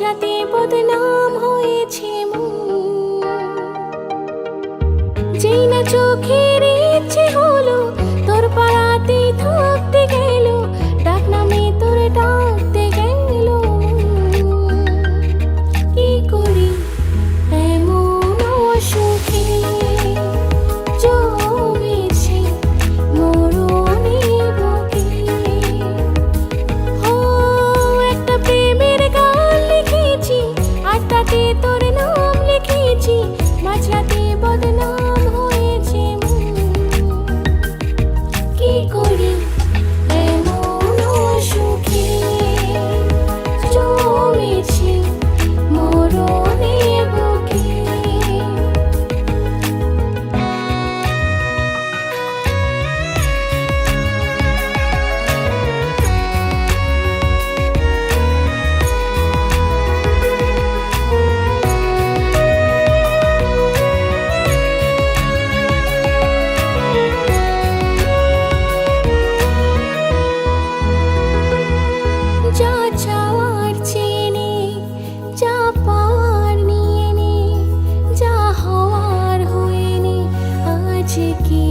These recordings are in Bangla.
মাঝরাতে বদনাম হয়েছে যেই না চোখের ইচ্ছে হলো তোর পাড়াতেই থাকতে গেল ডাক নামে তোর ডাকতে গেল কি করি এমন অসুখে জমেছে মরণে বুকে ও একটা প্রেমের গান লিখেছি আর তাতে তোর নাম লিখেছি মাঝরাতে বদনাম হয়েছে কি করি এমন অসুখে জমেছে মরণে বুকে যা চাওয়ার চেনে যা পাওয়ার নিয়ে নে যা হওয়ার হয়ে নে আজকে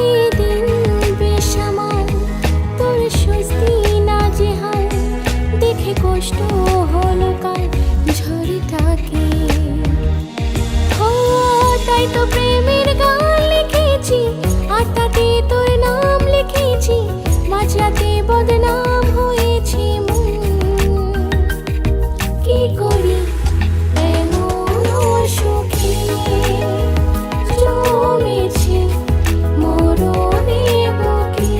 এই দিন বেসামাল তোর স্বস্তি না জেহাল দেখে কষ্ট হলো কাল ঝড়টাকে ও তাই তো প্রেমের গান লিখেছি আর তাতে তোর নাম লিখেছি মাঝরাতে বদনাম হয়েছে কি করি এমন অসুখে জমেছে মরণে বুকে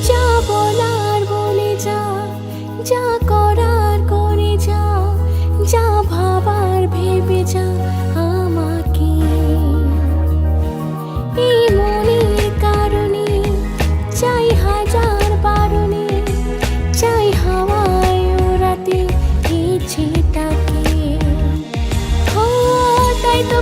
যা বলার বলে যা যা করার করে যা যা ভাবার ভেবে যা আমাকে এই মনের কারণে চাই হাজার বারণে চাই হাওয়ায় ওড়াতে ইচ্ছেটাকে ও তাই তো